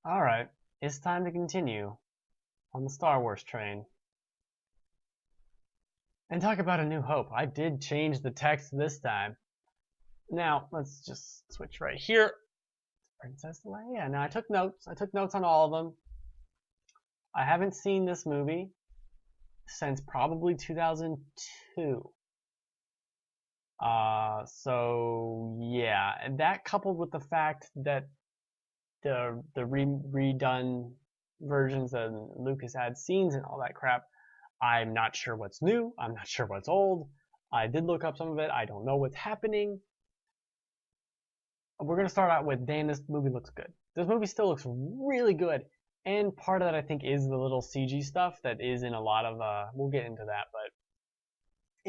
Alright, it's time to continue on the Star Wars train and talk about A New Hope. I did change the text this time. Now, let's just switch right here. Princess Leia. Now, I took notes. I took notes on all of them. I haven't seen this movie since probably 2002. So yeah, and that coupled with the fact that the redone versions that Lucas had scenes and all that crap, I'm not sure what's new. I'm not sure what's old. I did look up some of it. I don't know what's happening. We're going to start out with, damn, this movie looks good. This movie still looks really good. And part of that, I think, is the little CG stuff that is in a lot of, we'll get into that, but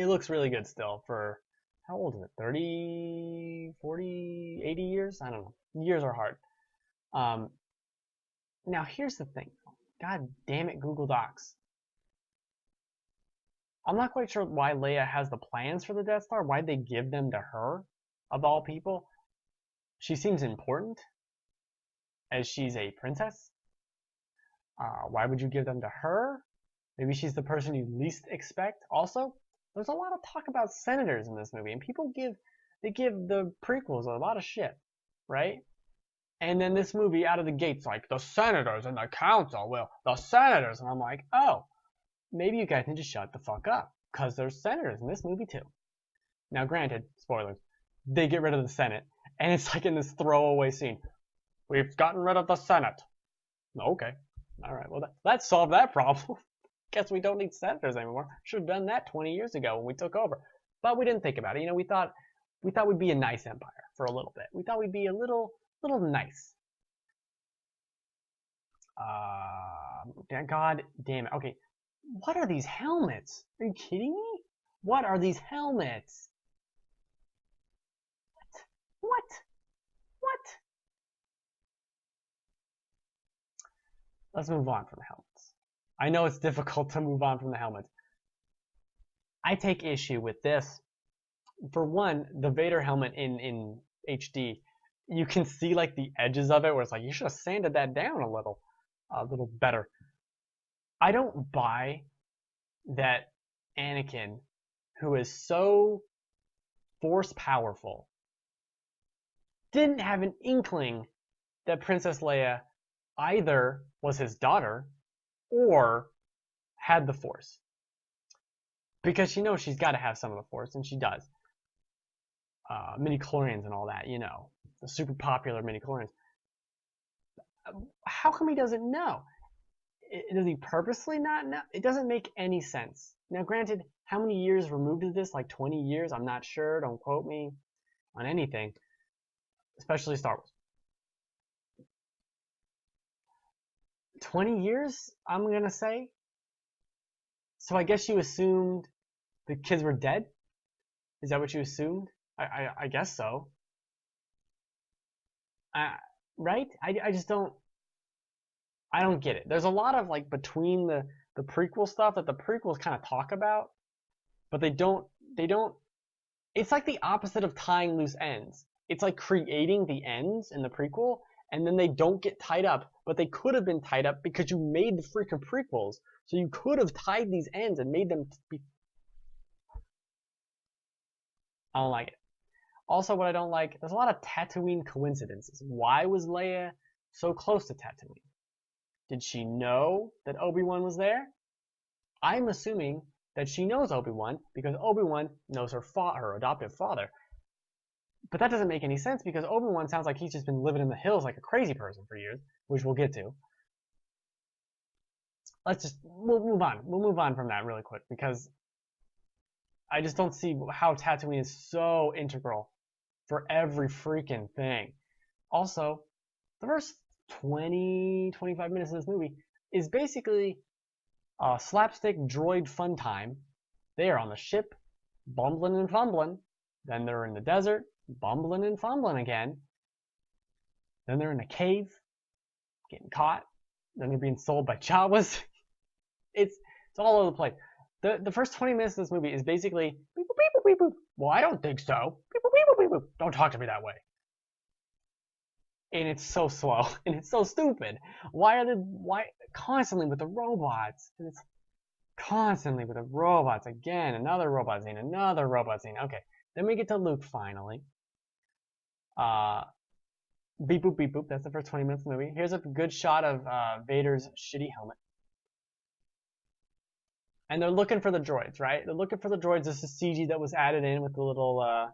it looks really good still for, how old is it? 30, 40, 80 years? I don't know. Years are hard. Now, here's the thing. God damn it, Google Docs. I'm not quite sure why Leia has the plans for the Death Star. Why'd they give them to her, of all people? She seems important, as she's a princess. Why would you give them to her? Maybe she's the person you least expect. Also, there's a lot of talk about senators in this movie, and people give the prequels a lot of shit, right? And then this movie out of the gates like, the senators and the council, well, the senators, and I'm like, oh, maybe you guys need to shut the fuck up, because there's senators in this movie too. Now granted, spoilers, they get rid of the Senate, and it's like in this throwaway scene. We've gotten rid of the Senate. Okay. Alright, well that solved that problem. Guess we don't need senators anymore. Should have done that 20 years ago when we took over. But we didn't think about it. You know, we thought we'd be a nice empire for a little bit. We thought we'd be a little nice. God damn it. Okay. What are these helmets? Are you kidding me? What are these helmets? What? Let's move on from the helmets. I know it's difficult to move on from the helmets. I take issue with this. For one, the Vader helmet in HD, you can see like the edges of it where it's like, you should have sanded that down a little better. I don't buy that Anakin, who is so force powerful, didn't have an inkling that Princess Leia either was his daughter or had the Force. Because she knows she's got to have some of the Force, and she does. Midi-chlorians and all that, you know. The super popular midi-chlorians. How come he doesn't know? Does he purposely not know? It doesn't make any sense. Now, granted, how many years removed is this? Like 20 years? I'm not sure. Don't quote me on anything. Especially Star Wars. 20 years, I'm going to say. So I guess you assumed the kids were dead? Is that what you assumed? I guess so. Right? I just don't... I don't get it. There's a lot of, like, between the prequel stuff that the prequels kind of talk about, but they don't... It's like the opposite of tying loose ends. It's like creating the ends in the prequel, and then they don't get tied up, but they could have been tied up because you made the freaking prequels. So you could have tied these ends and made them be... I don't like it. Also, what I don't like, there's a lot of Tatooine coincidences. Why was Leia so close to Tatooine? Did she know that Obi-Wan was there? I'm assuming that she knows Obi-Wan because Obi-Wan knows her adoptive father. But that doesn't make any sense because Obi-Wan sounds like he's just been living in the hills like a crazy person for years, which we'll get to. We'll move on. We'll move on from that really quick because I just don't see how Tatooine is so integral for every freaking thing. Also, the first 20, 25 minutes of this movie is basically a slapstick droid fun time. They are on the ship, bumbling and fumbling. Then they're in the desert, bumbling and fumbling again. Then they're in a cave, getting caught. Then they're being sold by Jawas. It's all over the place. The first 20 minutes of this movie is basically beep boop beep boop beep boop. Well, I don't think so. Beep boop beep boop beep boop. Don't talk to me that way. and it's so slow and it's so stupid. Why constantly with the robots? And it's constantly with the robots again. Another robot scene, another robot scene. Okay, then we get to Luke finally. Beep boop beep boop. That's the first 20 minutes of the movie. Here's a good shot of Vader's shitty helmet. And they're looking for the droids, right? They're looking for the droids. This is CG that was added in with the little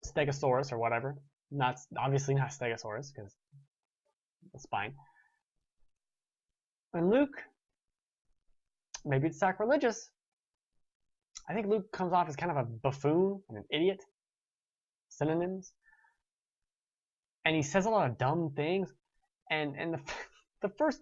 Stegosaurus or whatever. Not obviously not Stegosaurus because the spine. And Luke, maybe it's sacrilegious. I think Luke comes off as kind of a buffoon and an idiot. Synonyms. And he says a lot of dumb things. And the first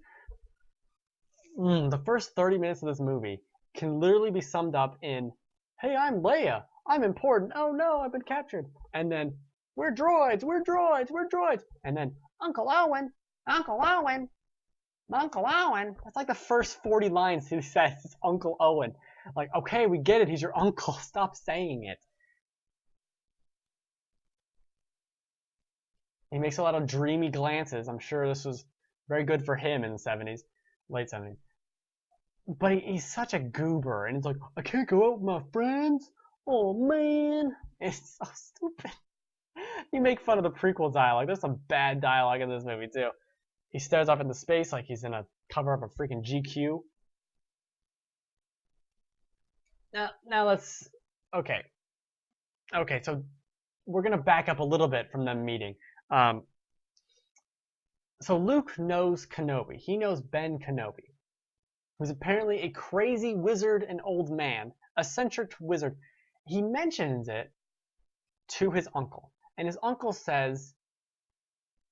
30 minutes of this movie can literally be summed up in, hey, I'm Leia. I'm important. Oh no, I've been captured. And then, we're droids, we're droids, we're droids. And then, Uncle Owen, Uncle Owen, Uncle Owen. That's like the first 40 lines he says is Uncle Owen. Like, okay, we get it. He's your uncle. Stop saying it. He makes a lot of dreamy glances. I'm sure this was very good for him in the 70s, late 70s. But he's such a goober, and he's like, I can't go out with my friends. Oh man, it's so stupid. You make fun of the prequel dialogue. There's some bad dialogue in this movie too. He stares off into space like he's in a cover of a freaking GQ. Now let's okay. Okay, so we're gonna back up a little bit from them meeting. So Luke knows Kenobi. He knows Ben Kenobi, who's apparently a crazy wizard and old man, eccentric wizard. He mentions it to his uncle, and his uncle says,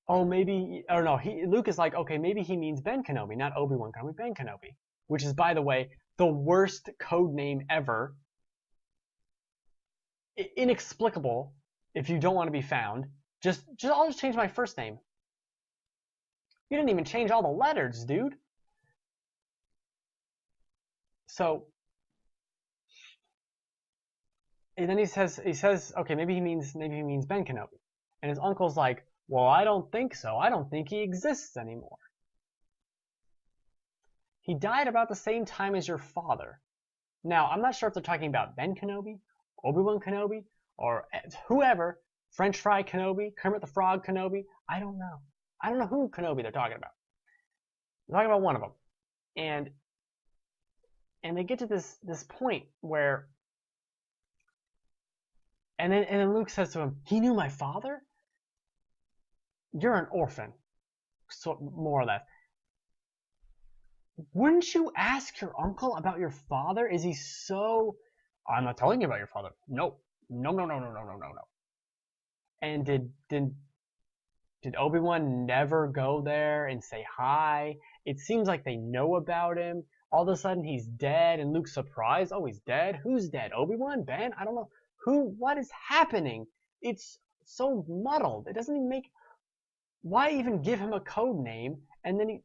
oh, maybe, or no, Luke is like, okay, maybe he means Ben Kenobi, not Obi-Wan Kenobi, Ben Kenobi, which is, by the way, the worst code name ever. Inexplicable if you don't want to be found. I'll just change my first name. You didn't even change all the letters, dude. So, and then he says, okay, maybe he means Ben Kenobi. And his uncle's like, well, I don't think so. I don't think he exists anymore. He died about the same time as your father. Now, I'm not sure if they're talking about Ben Kenobi, Obi-Wan Kenobi, or whoever, French Fry Kenobi, Kermit the Frog Kenobi. I don't know. I don't know who Kenobi they're talking about. They're talking about one of them. And they get to this point where, and then Luke says to him, he knew my father? You're an orphan. So, more or less. Wouldn't you ask your uncle about your father? Is he so... I'm not telling you about your father. No. No. And did Obi-Wan never go there and say hi? It seems like they know about him. All of a sudden he's dead and Luke's surprised. Oh, he's dead? Who's dead? Obi-Wan? Ben? I don't know. Who? What is happening? It's so muddled. It doesn't even make... Why even give him a code name? And then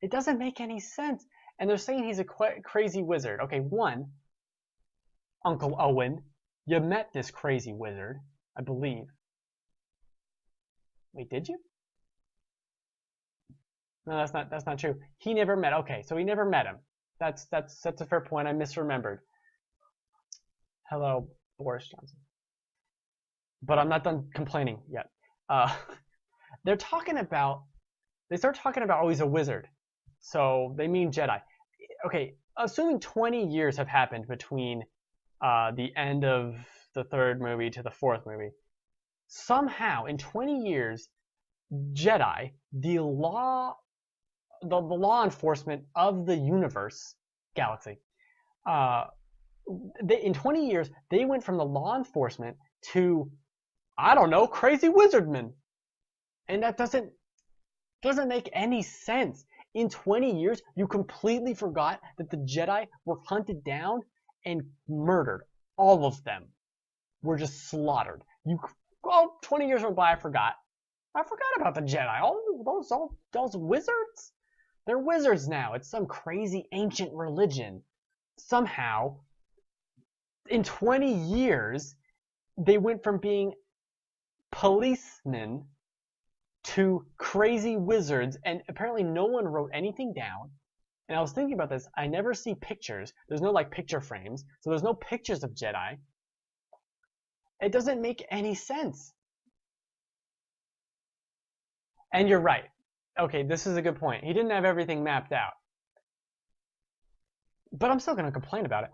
it doesn't make any sense. And they're saying he's a crazy wizard. Okay, one, Uncle Owen, you met this crazy wizard, I believe. Wait, did you? No, that's not true. He never met. Okay, so he never met him. That's a fair point. I misremembered. Hello, Boris Johnson. But I'm not done complaining yet. They start talking about, oh, he's a wizard. So they mean Jedi. Okay, assuming 20 years have happened between the end of the third movie to the fourth movie, somehow in 20 years, Jedi, the law enforcement of the universe, galaxy, in 20 years, they went from the law enforcement to, I don't know, crazy wizardmen. And that doesn't make any sense. In 20 years, you completely forgot that the Jedi were hunted down and murdered. All of them were just slaughtered. 20 years went by, I forgot about the Jedi. All those wizards? They're wizards now. It's some crazy ancient religion. Somehow, in 20 years, they went from being policemen to crazy wizards, and apparently no one wrote anything down. And I was thinking about this. I never see pictures. There's no like picture frames, so there's no pictures of Jedi. It doesn't make any sense. And you're right. Okay, this is a good point. He didn't have everything mapped out. But I'm still going to complain about it.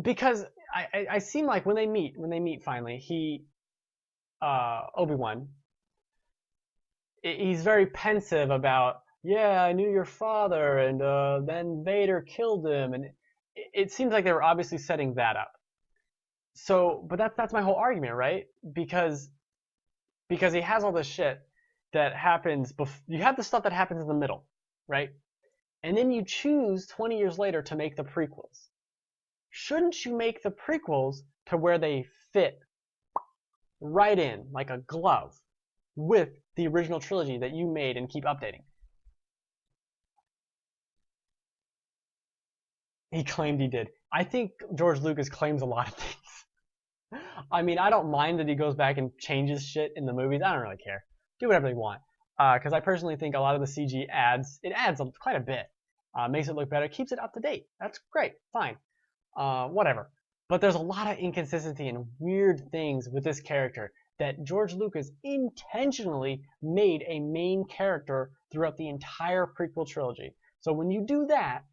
Because I seem like when they meet finally, Obi-Wan, he's very pensive about, yeah, I knew your father, and then Vader killed him, and it seems like they were obviously setting that up. So, but that's my whole argument, right? Because he has all this shit that happens. You have the stuff that happens in the middle, right? And then you choose 20 years later to make the prequels. Shouldn't you make the prequels to where they fit right in like a glove with the original trilogy that you made and keep updating? He claimed he did. I think George Lucas claims a lot of things. I mean, I don't mind that he goes back and changes shit in the movies. I don't really care. Do whatever they want. Because I personally think a lot of the CG adds quite a bit. Makes it look better, keeps it up to date. That's great, fine. Whatever. But there's a lot of inconsistency and weird things with this character that George Lucas intentionally made a main character throughout the entire prequel trilogy. So when you do that,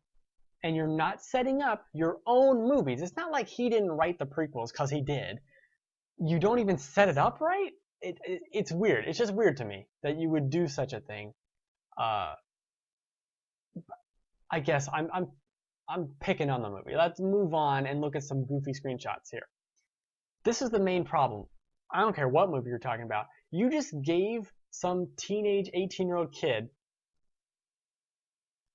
and you're not setting up your own movies, it's not like he didn't write the prequels, because he did. You don't even set it up right? It's weird. It's just weird to me that you would do such a thing. I guess I'm picking on the movie. Let's move on and look at some goofy screenshots here. This is the main problem. I don't care what movie you're talking about. You just gave some teenage 18-year-old kid.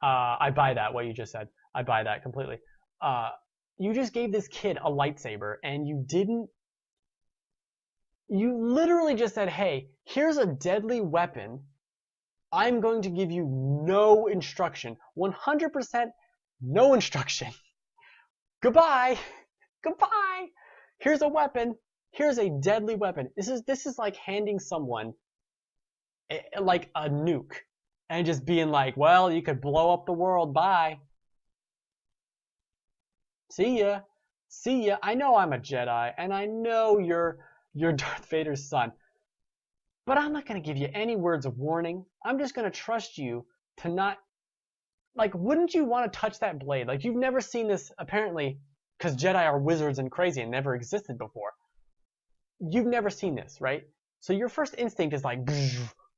I buy that, what you just said. I buy that completely. You just gave this kid a lightsaber, and you literally just said, hey, here's a deadly weapon. I'm going to give you no instruction. 100% no instruction. Goodbye. Goodbye. Here's a weapon. Here's a deadly weapon. This is like handing someone like a nuke and just being like, well, you could blow up the world. Bye. See ya. See ya. I know I'm a Jedi, and I know you're Darth Vader's son. But I'm not going to give you any words of warning. I'm just going to trust you to not... Like, wouldn't you want to touch that blade? Like, you've never seen this, apparently, because Jedi are wizards and crazy and never existed before. You've never seen this, right? So your first instinct is like,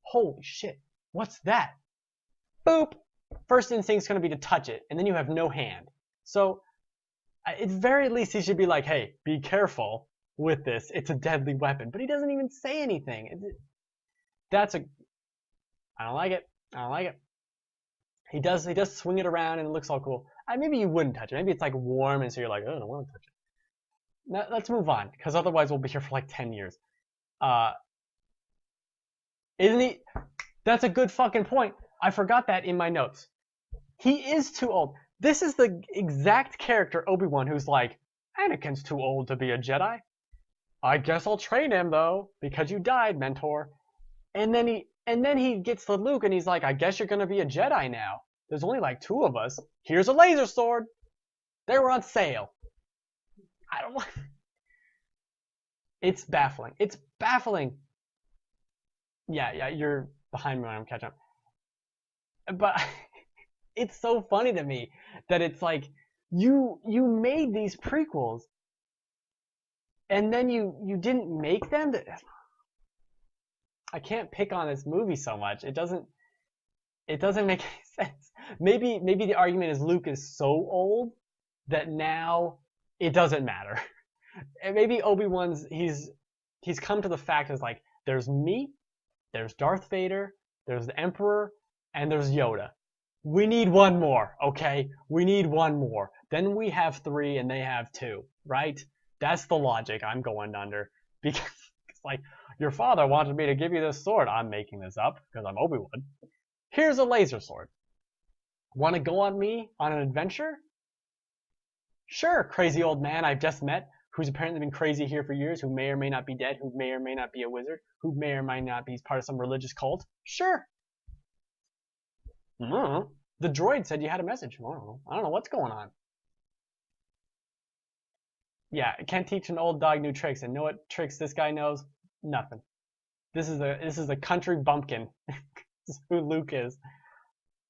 holy shit, what's that? Boop! First instinct's going to be to touch it, and then you have no hand. So, at very least, he should be like, hey, be careful with this. It's a deadly weapon. But he doesn't even say anything. I don't like it. I don't like it. He does swing it around and it looks all cool. Maybe you wouldn't touch it. Maybe it's like warm and so you're like, oh, I don't want to touch it. Now, let's move on, because otherwise we'll be here for like 10 years. Isn't he? That's a good fucking point. I forgot that in my notes. He is too old. This is the exact character, Obi-Wan, who's like, Anakin's too old to be a Jedi. I guess I'll train him, though, because you died, mentor. And then he gets to Luke, and he's like, I guess you're going to be a Jedi now. There's only like 2 of us. Here's a laser sword. They were on sale. I don't want... It's baffling. It's baffling. Yeah, you're behind me when I'm catching up. But it's so funny to me that it's like, you made these prequels, and then you didn't make them. I can't pick on this movie so much. It doesn't make any sense. Maybe the argument is Luke is so old that now it doesn't matter. And maybe Obi-Wan's he's come to the fact is like, there's me, there's Darth Vader, there's the Emperor, and there's Yoda. We need one more, okay? We need one more. Then we have 3 and they have 2, right? That's the logic I'm going under. Because it's like, your father wanted me to give you this sword. I'm making this up because I'm Obi-Wan. Here's a laser sword. Want to go on me on an adventure? Sure, crazy old man I've just met. who's apparently been crazy here for years, who may or may not be dead, who may or may not be a wizard, who may or may not be part of some religious cult. Sure. I don't know. The droid said you had a message. I don't know what's going on. Yeah, can't teach an old dog new tricks, and know what tricks this guy knows? Nothing. This is a country bumpkin. This is who Luke is.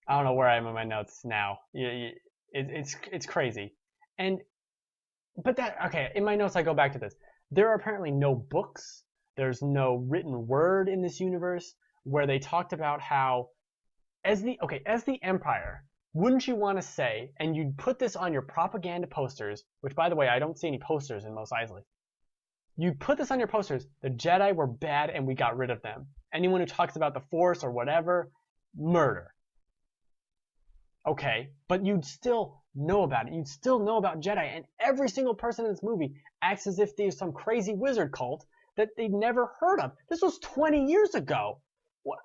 I don't know where I am in my notes now. It's crazy. But okay, in my notes I go back to this. There are apparently no books. There's no written word in this universe where they talked about how as the Empire, wouldn't you want to say, and you'd put this on your propaganda posters, which by the way, I don't see any posters in Mos Eisley. You'd put this on your posters, the Jedi were bad and we got rid of them. Anyone who talks about the Force or whatever, murder. Okay, but you'd still know about it. You'd still know about Jedi, and every single person in this movie acts as if there's some crazy wizard cult that they've never heard of. This was 20 years ago. What?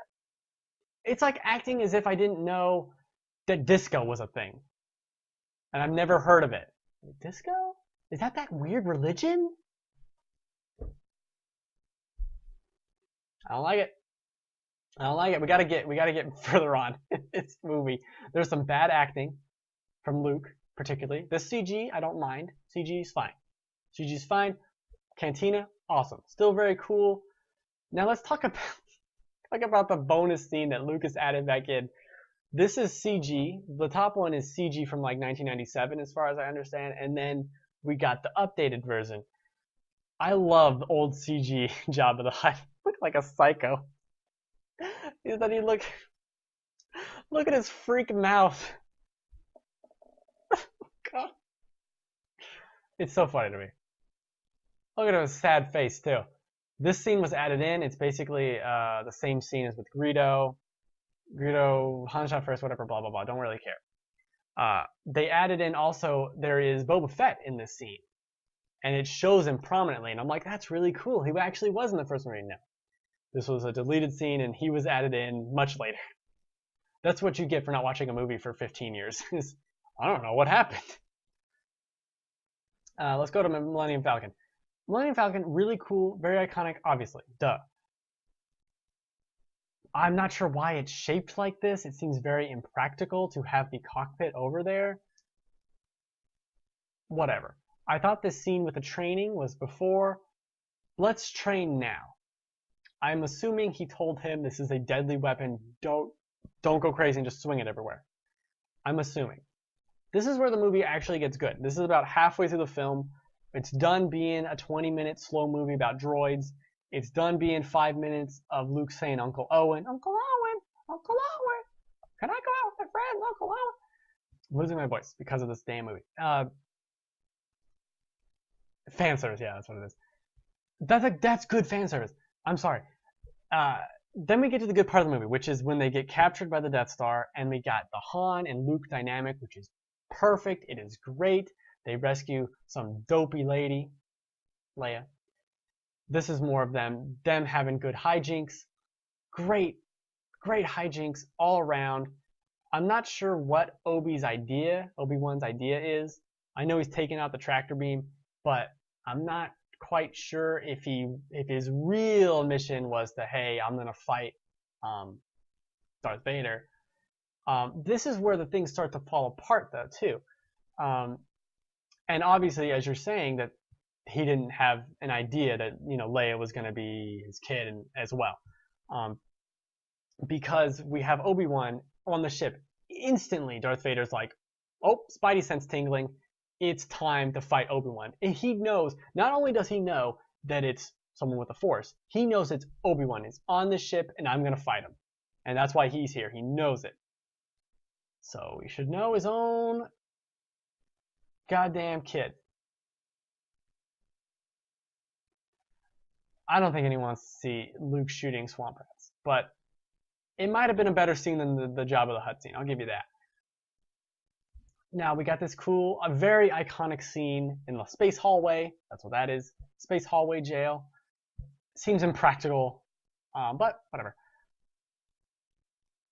It's like acting as if I didn't know that disco was a thing, and I've never heard of it. Disco? Is that weird religion? I don't like it. I don't like it. We gotta get further on in this movie. There's some bad acting from Luke, particularly. This CG, I don't mind. CG is fine. CG is fine. Cantina, awesome. Still very cool. Now let's talk about the bonus scene that Lucas added back in. This is CG. The top one is CG from like 1997, as far as I understand, and then we got the updated version. I love the old CG Jabba the Hutt. Looked like a psycho. Then he look at his freak mouth. God. It's so funny to me. Look at his sad face too. This scene was added in. It's basically the same scene as with Greedo. Han shot first, whatever, blah blah blah. Don't really care. They added in also, there is Boba Fett in this scene, and it shows him prominently. And I'm like, that's really cool. He actually was in the first movie. No, this was a deleted scene, and he was added in much later. That's what you get for not watching a movie for 15 years. I don't know what happened. Let's go to Millennium Falcon. Millennium Falcon, really cool, very iconic, obviously. Duh. I'm not sure why it's shaped like this. It seems very impractical to have the cockpit over there. Whatever. I thought this scene with the training was before. Let's train now. I'm assuming he told him this is a deadly weapon. Don't go crazy and just swing it everywhere. I'm assuming. This is where the movie actually gets good. This is about halfway through the film. It's done being a 20-minute slow movie about droids. It's done being 5 minutes of Luke saying Uncle Owen, Uncle Owen, Uncle Owen. Can I go out with my friend, Uncle Owen? I'm losing my voice because of this damn movie. Fan service, yeah, that's what it is. That's good fan service. I'm sorry. Then we get to the good part of the movie, which is when they get captured by the Death Star, and we got the Han and Luke dynamic, which is perfect. It is great. They rescue some dopey lady, Leia. This is more of them having good hijinks. Great hijinks all around. I'm not sure what Obi-Wan's idea is. I know he's taking out the tractor beam, but I'm not quite sure if his real mission was to, hey, I'm gonna fight Darth Vader. This is where the things start to fall apart, though, too. And obviously, as you're saying, that he didn't have an idea that Leia was going to be his kid as well, because we have Obi-Wan on the ship. Instantly, Darth Vader's like, "Oh, Spidey sense tingling. It's time to fight Obi-Wan." And he knows. Not only does he know that it's someone with the Force, he knows it's Obi-Wan. It's on the ship, and I'm going to fight him, and that's why he's here. He knows it. So he should know his own goddamn kid. I don't think anyone wants to see Luke shooting swamp rats, but it might have been a better scene than the Jabba the Hutt scene. I'll give you that. Now we got this cool, a very iconic scene in the space hallway. That's what that is. Space hallway jail. Seems impractical, but whatever.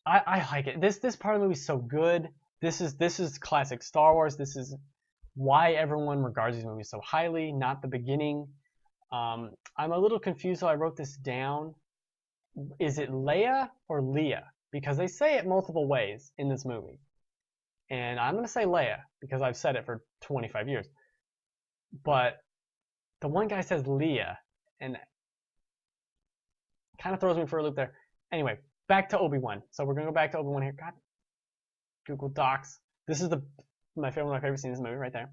I like it. This part of the movie is so good. This is classic Star Wars. This is why everyone regards these movies so highly, not the beginning. I'm a little confused, so I wrote this down. Is it Leia or Leah? Because they say it multiple ways in this movie. And I'm going to say Leia because I've said it for 25 years. But the one guy says Leah, and kind of throws me for a loop there. Anyway, back to Obi-Wan. So we're going to go back to Obi-Wan here. God, Google Docs. This is one of my favorite scenes in the movie right there.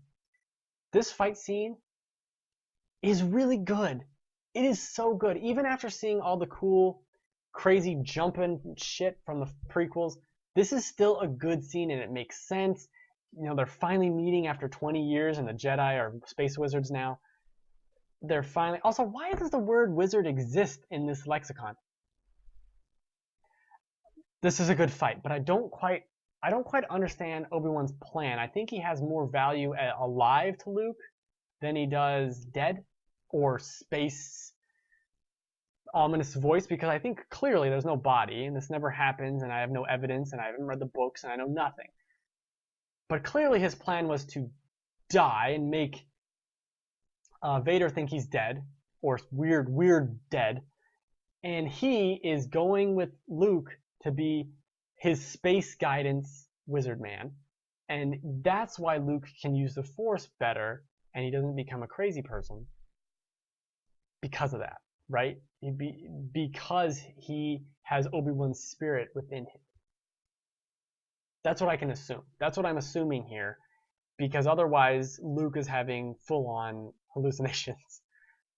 This fight scene is really good. It is so good. Even after seeing all the cool, crazy jumping shit from the prequels, this is still a good scene and it makes sense. You know, they're finally meeting after 20 years and the Jedi are space wizards now. They're finally... Also, why does the word wizard exist in this lexicon? This is a good fight, but I don't quite understand Obi-Wan's plan. I think he has more value alive to Luke than he does dead or space ominous voice, because I think clearly there's no body and this never happens and I have no evidence and I haven't read the books and I know nothing. But clearly his plan was to die and make Vader think he's dead, or weird dead, and he is going with Luke to be his space guidance wizard man, and that's why Luke can use the Force better and he doesn't become a crazy person because of that, right? Because he has Obi-Wan's spirit within him. That's what I can assume. That's what I'm assuming here, because otherwise Luke is having full-on hallucinations.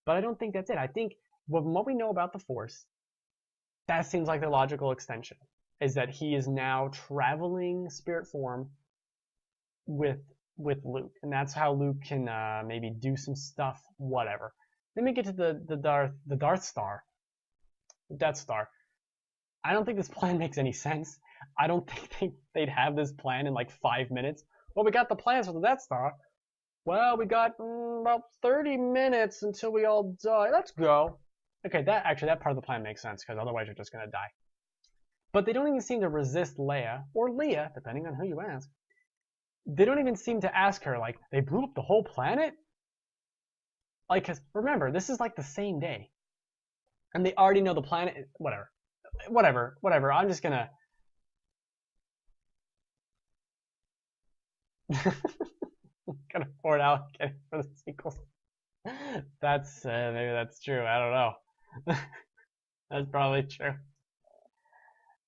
But I don't think that's it. I think what we know about the Force, that seems like the logical extension, is that he is now traveling spirit form with Luke, and that's how Luke can maybe do some stuff, whatever. Then we get to the Death Star. I don't think this plan makes any sense. I don't think they'd have this plan in like 5 minutes. Well, we got the plans for the Death Star. Well, we got about 30 minutes until we all die. Let's go. Okay, that part of the plan makes sense, because otherwise you're just going to die. But they don't even seem to resist Leia, or Leah, depending on who you ask. They don't even seem to ask her, like, they blew up the whole planet? Like, because remember, this is like the same day. And they already know the planet. Whatever. I'm just gonna... gonna pour it out again for the sequels. That's maybe that's true. I don't know. That's probably true.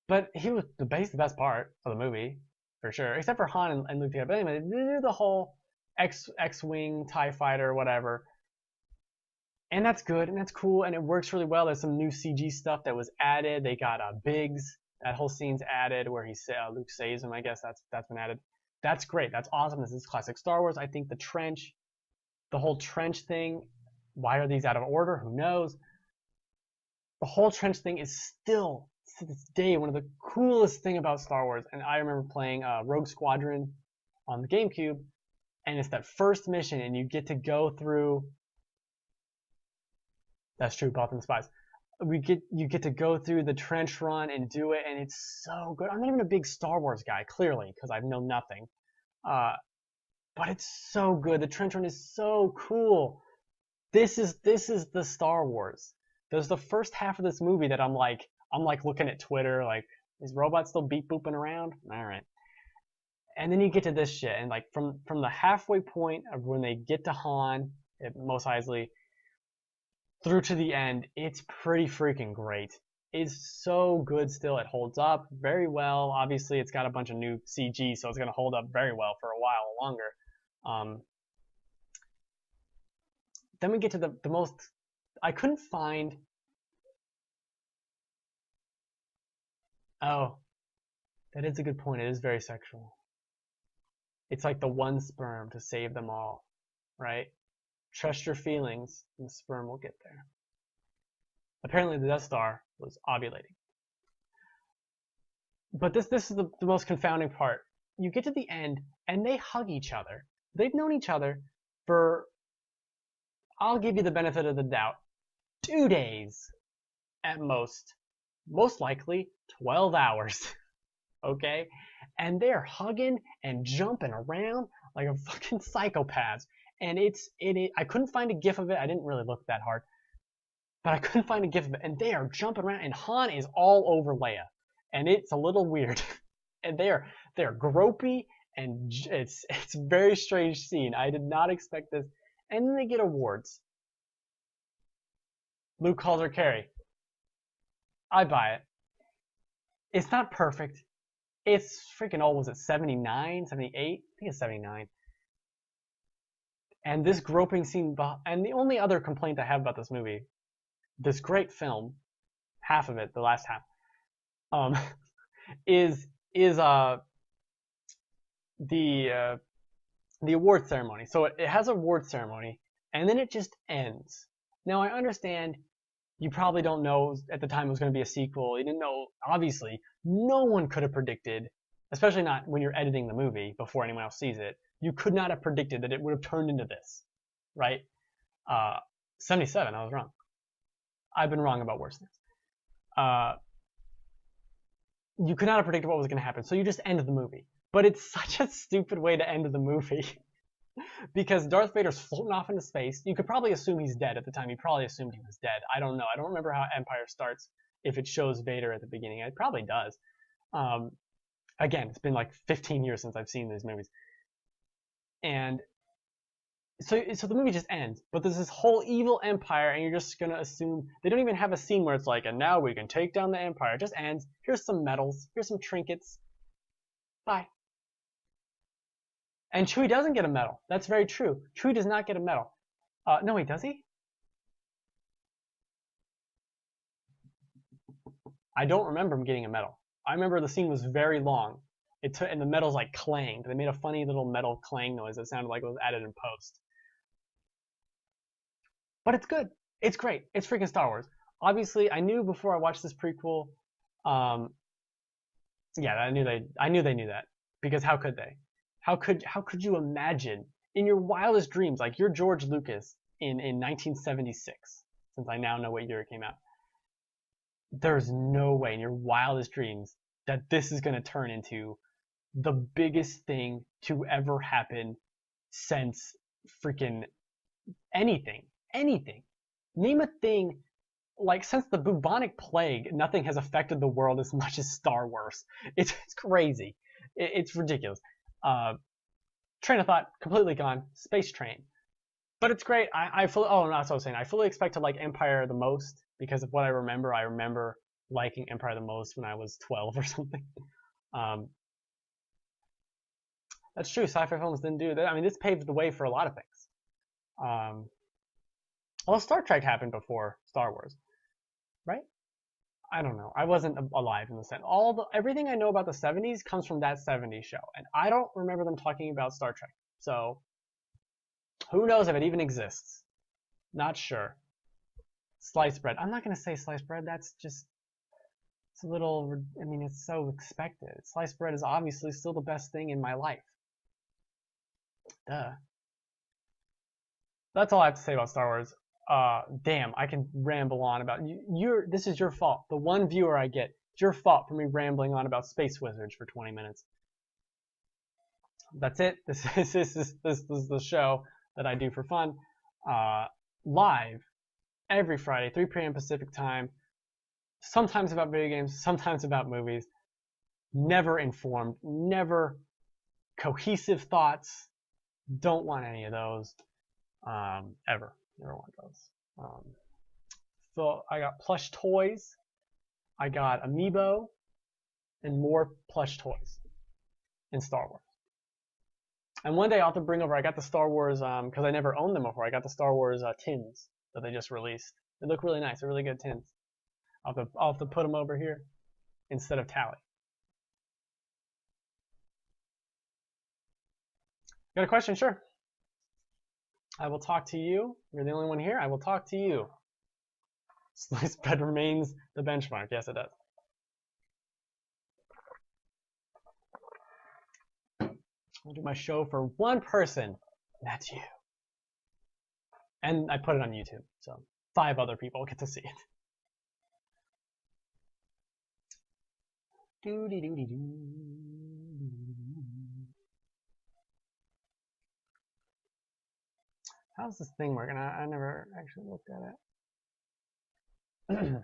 But he was the best part of the movie, for sure. Except for Han and Luke together. But anyway, they do the whole X-Wing, TIE Fighter, whatever. And that's good, and that's cool, and it works really well. There's some new CG stuff that was added. They got Biggs. That whole scene's added where Luke saves him. I guess that's been added. That's great. That's awesome. This is classic Star Wars. I think the whole trench thing, why are these out of order? Who knows? The whole trench thing is still, to this day, one of the coolest thing about Star Wars. And I remember playing Rogue Squadron on the GameCube, and it's that first mission, and you get to go through... That's true, Both and Spies. You get to go through the trench run and do it, and it's so good. I'm not even a big Star Wars guy, clearly, because I know nothing. But it's so good. The trench run is so cool. This is the Star Wars. There's the first half of this movie that I'm like looking at Twitter, like, is Robot still beep booping around? All right. And then you get to this shit, and like from the halfway point of when they get to Han, Mos Eisley, through to the end, it's pretty freaking great. It's so good still. It holds up very well. Obviously, it's got a bunch of new CG, so it's going to hold up very well for a while longer. Then we get to the most... I couldn't find... Oh, that is a good point. It is very sexual. It's like the one sperm to save them all, right? Trust your feelings, and the sperm will get there. Apparently, the Death Star was ovulating. But this is the most confounding part. You get to the end, and they hug each other. They've known each other for, I'll give you the benefit of the doubt, 2 days at most. Most likely, 12 hours. Okay? And they're hugging and jumping around like a fucking psychopath. And I couldn't find a gif of it. I didn't really look that hard, but I couldn't find a gif of it. And they are jumping around, and Han is all over Leia, and it's a little weird. And they're gropey, and it's a very strange scene. I did not expect this. And then they get awards. Luke calls her Carrie. I buy it. It's not perfect. It's freaking old. Was it 79, 78? I think it's 79. And this groping scene, and the only other complaint I have about this movie, this great film, half of it, the last half, is the award ceremony. So it has an award ceremony, and then it just ends. Now I understand you probably don't know at the time it was going to be a sequel. You didn't know, obviously, no one could have predicted, especially not when you're editing the movie before anyone else sees it. You could not have predicted that it would have turned into this, right? 77, I was wrong. I've been wrong about worse things. You could not have predicted what was going to happen, so you just end the movie. But it's such a stupid way to end the movie. Because Darth Vader's floating off into space. You could probably assume he's dead at the time. You probably assumed he was dead. I don't know. I don't remember how Empire starts, if it shows Vader at the beginning. It probably does. Again, it's been like 15 years since I've seen these movies. And so the movie just ends. But there's this whole evil empire, and you're just going to assume... They don't even have a scene where it's like, and now we can take down the empire. It just ends. Here's some medals. Here's some trinkets. Bye. And Chewie doesn't get a medal. That's very true. Chewie does not get a medal. No, wait, does he? I don't remember him getting a medal. I remember the scene was very long. And the medals like clanged. They made a funny little metal clang noise that sounded like it was added in post. But it's good. It's great. It's freaking Star Wars. Obviously, I knew before I watched this prequel. Yeah, I knew they knew that, because how could they? How could you imagine in your wildest dreams, like you're George Lucas in 1976, since I now know what year it came out. There's no way in your wildest dreams that this is going to turn into the biggest thing to ever happen since freaking anything. Name a thing, like since the bubonic plague, nothing has affected the world as much as Star Wars. It's crazy. It's ridiculous. Train of thought completely gone. Space train. But it's great. That's what I was saying. I fully expect to like Empire the most because of what I remember. I remember liking Empire the most when I was 12 or something. That's true. Sci-fi films didn't do that. I mean, this paved the way for a lot of things. Well, Star Trek happened before Star Wars, right? I don't know. I wasn't alive in the 70s. Everything I know about the 70s comes from that 70s show, and I don't remember them talking about Star Trek. So, who knows if it even exists? Not sure. Sliced bread. I'm not gonna say sliced bread. That's just, it's a little. I mean, it's so expected. Sliced bread is obviously still the best thing in my life. Duh. That's all I have to say about Star Wars. Damn, I can ramble on about this is your fault. The one viewer I get, it's your fault for me rambling on about Space Wizards for 20 minutes. That's it. This is the show that I do for fun. Live every Friday, 3 p.m. Pacific time. Sometimes about video games, sometimes about movies. Never informed, never cohesive thoughts. Don't want any of those. Ever. Never want those. So I got plush toys. I got Amiibo and more plush toys in Star Wars. And one day I'll have to bring over, I got the Star Wars, because I never owned them before, I got the Star Wars tins that they just released. They look really nice. They're really good tins. I'll have to put them over here instead of Tally. Got a question? Sure. I will talk to you. You're the only one here. I will talk to you. Sliced bread remains the benchmark. Yes, it does. I'll do my show for one person. That's you. And I put it on YouTube, so 5 other people get to see it. How's this thing working? I never actually looked at it.